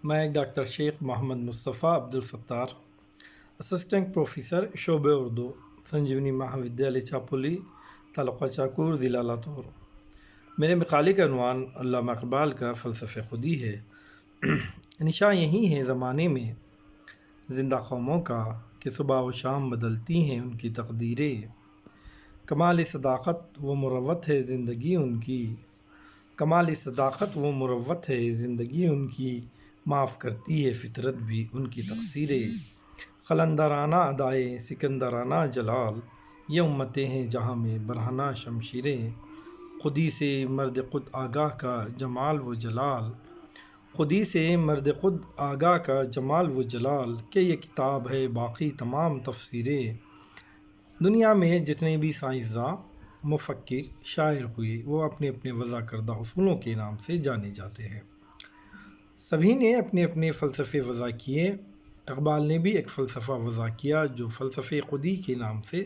میں ڈاکٹر شیخ محمد مصطفیٰ Abdul Sattar, assistant professor شعبہ اردو، سنجیونی مہاودیالیہ چاپولی، تعلقہ چاکور، ضلع لاتور۔ میرے مقالے کا عنوان علامہ اقبال کا فلسفہ خودی ہے۔ نشاں یہی ہے زمانے میں زندہ قوموں کا کہ صبح و شام بدلتی ہیں ان کی تقدیریں۔ کمال صداقت و مروت ہے زندگی ان کی، کمال صداقت و مروت ہے زندگی ان کی، معاف کرتی ہے فطرت بھی ان کی تقصیریں۔ قلندرانہ ادائے سکندرانہ جلال، یہ امتیں ہیں جہاں میں برہنہ شمشیریں۔ خودی سے مرد خود آگاہ کا جمال و جلال، خودی سے مرد خود آگاہ کا جمال و جلال، کہ یہ کتاب ہے باقی تمام تفسیریں۔ دنیا میں جتنے بھی سائنسداں، مفکر، شاعر ہوئے وہ اپنے اپنے وضع کردہ اصولوں کے نام سے جانے جاتے ہیں۔ سبھی نے اپنے اپنے فلسفے وضع کیے۔ اقبال نے بھی ایک فلسفہ وضع کیا جو فلسفہ خودی کے نام سے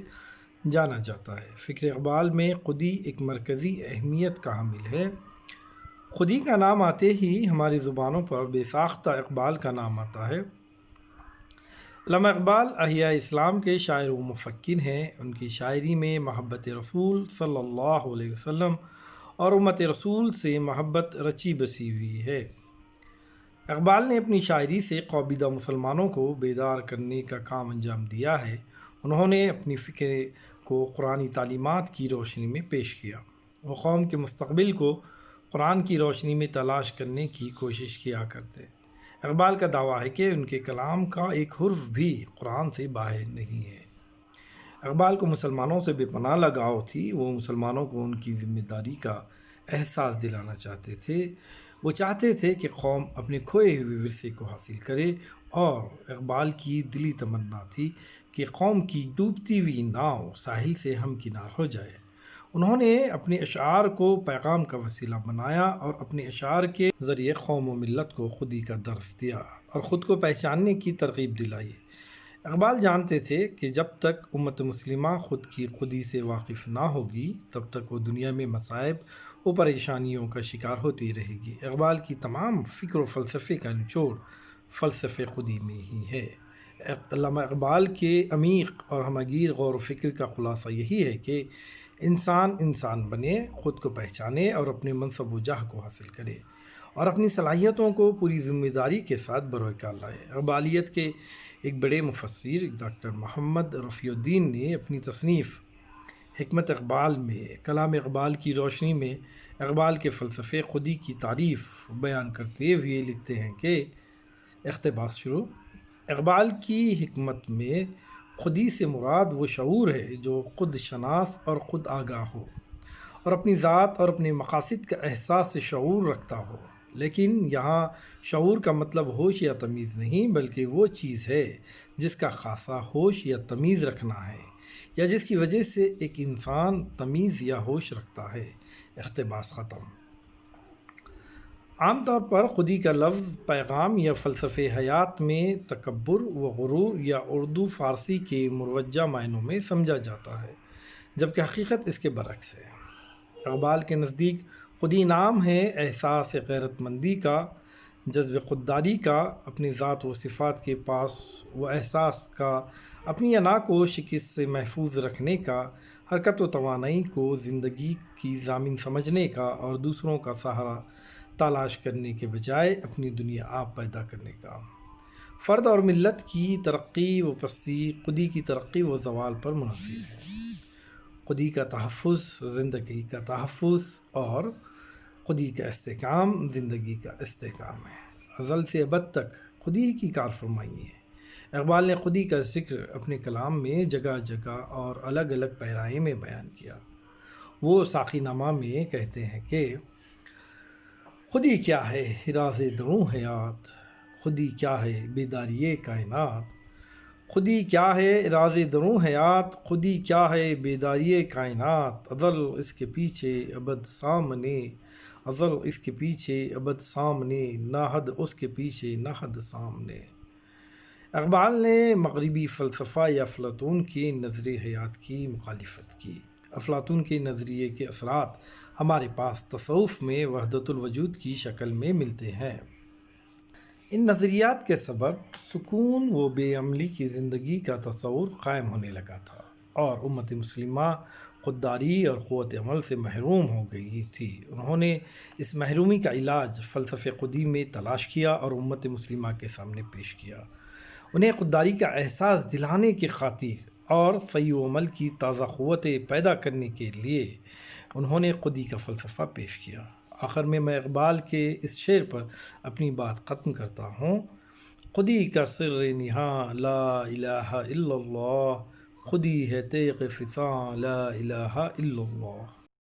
جانا جاتا ہے۔ فکر اقبال میں خودی ایک مرکزی اہمیت کا حامل ہے۔ خودی کا نام آتے ہی ہماری زبانوں پر بے ساختہ اقبال کا نام آتا ہے۔ علامہ اقبال احیاء اسلام کے شاعر و مفکر ہیں۔ ان کی شاعری میں محبت رسول صلی اللہ علیہ وسلم اور امت رسول سے محبت رچی بسی ہوئی ہے۔ اقبال نے اپنی شاعری سے قابضہ مسلمانوں کو بیدار کرنے کا کام انجام دیا ہے۔ انہوں نے اپنی فکر کو قرآنی تعلیمات کی روشنی میں پیش کیا۔ وہ قوم کے مستقبل کو قرآن کی روشنی میں تلاش کرنے کی کوشش کیا کرتے۔ اقبال کا دعویٰ ہے کہ ان کے کلام کا ایک حرف بھی قرآن سے باہر نہیں ہے۔ اقبال کو مسلمانوں سے بے پناہ لگاؤ تھی۔ وہ مسلمانوں کو ان کی ذمہ داری کا احساس دلانا چاہتے تھے۔ وہ چاہتے تھے کہ قوم اپنے کھوئے ہوئے ورثے کو حاصل کرے، اور اقبال کی دلی تمنا تھی کہ قوم کی ڈوبتی ہوئی ناؤ ساحل سے ہمکنار ہو جائے۔ انہوں نے اپنے اشعار کو پیغام کا وسیلہ بنایا اور اپنے اشعار کے ذریعے قوم و ملت کو خودی کا درس دیا اور خود کو پہچاننے کی ترغیب دلائی۔ اقبال جانتے تھے کہ جب تک امت مسلمہ خود کی خودی سے واقف نہ ہوگی تب تک وہ دنیا میں مصائب و پریشانیوں کا شکار ہوتی رہے گی۔ اقبال کی تمام فکر و فلسفے کا نچوڑ فلسفہ خودی میں ہی ہے۔ علامہ اقبال کے عمیق اور ہمگیر غور و فکر کا خلاصہ یہی ہے کہ انسان انسان بنے، خود کو پہچانے اور اپنے منصب و جاہ کو حاصل کرے، اور اپنی صلاحیتوں کو پوری ذمہ داری کے ساتھ بروئے کار لائے۔ اقبالیت کے ایک بڑے مفسر ڈاکٹر محمد رفیع الدین نے اپنی تصنیف حکمت اقبال میں کلام اقبال کی روشنی میں اقبال کے فلسفے خودی کی تعریف بیان کرتے ہوئے لکھتے ہیں کہ اقتباس شروع: اقبال کی حکمت میں خودی سے مراد وہ شعور ہے جو خود شناس اور خود آگاہ ہو، اور اپنی ذات اور اپنے مقاصد کا احساس شعور رکھتا ہو۔ لیکن یہاں شعور کا مطلب ہوش یا تمیز نہیں، بلکہ وہ چیز ہے جس کا خاصہ ہوش یا تمیز رکھنا ہے، یا جس کی وجہ سے ایک انسان تمیز یا ہوش رکھتا ہے۔ اقتباس ختم۔ عام طور پر خودی کا لفظ پیغام یا فلسفہ حیات میں تکبر و غرور یا اردو فارسی کے مروجہ معنوں میں سمجھا جاتا ہے، جبکہ حقیقت اس کے برعکس ہے۔ اقبال کے نزدیک خودی نام ہے احساس غیرت مندی کا، جذب خودداری کا، اپنی ذات و صفات کے پاس و احساس کا، اپنی انا کو شکست سے محفوظ رکھنے کا، حرکت و توانائی کو زندگی کی ضامن سمجھنے کا، اور دوسروں کا سہارا تلاش کرنے کے بجائے اپنی دنیا آپ پیدا کرنے کا۔ فرد اور ملت کی ترقی و پستی خودی کی ترقی و زوال پر منحصر ہے۔ خودی کا تحفظ زندگی کا تحفظ، اور خودی کا استحکام زندگی کا استحکام ہے۔ ازل سے ابد تک خودی کی کار فرمائی ہے۔ اقبال نے خودی کا ذکر اپنے کلام میں جگہ جگہ اور الگ الگ پیرائے میں بیان کیا۔ وہ ساقی نامہ میں کہتے ہیں کہ خودی کیا ہے راز دروں حیات، خودی کیا ہے بیداری کائنات، خودی کیا ہے راز دروں حیات، خودی کیا ہے بیداری کائنات، ازل اس کے پیچھے ابد سامنے، ازل اس کے پیچھے ابد سامنے، نہ حد اس کے پیچھے نہ حد سامنے۔ اقبال نے مغربی فلسفہ یا افلاطون کے نظر حیات کی مخالفت کی۔ افلاطون کے نظریے کے اثرات ہمارے پاس تصوف میں وحدت الوجود کی شکل میں ملتے ہیں۔ ان نظریات کے سبب سکون و بے عملی کی زندگی کا تصور قائم ہونے لگا تھا اور امت مسلمہ خودداری اور قوت عمل سے محروم ہو گئی تھی۔ انہوں نے اس محرومی کا علاج فلسفہ قدیم میں تلاش کیا اور امت مسلمہ کے سامنے پیش کیا۔ انہیں خودداری کا احساس دلانے کی خاطر اور صحیح و عمل کی تازہ قوتیں پیدا کرنے کے لیے انہوں نے خودی کا فلسفہ پیش کیا۔ آخر میں اقبال کے اس شعر پر اپنی بات ختم کرتا ہوں۔ خودی کا سر نہاں لا الہ الا اللہ، خودی ہے تیغ فساں لا الہ الا اللہ۔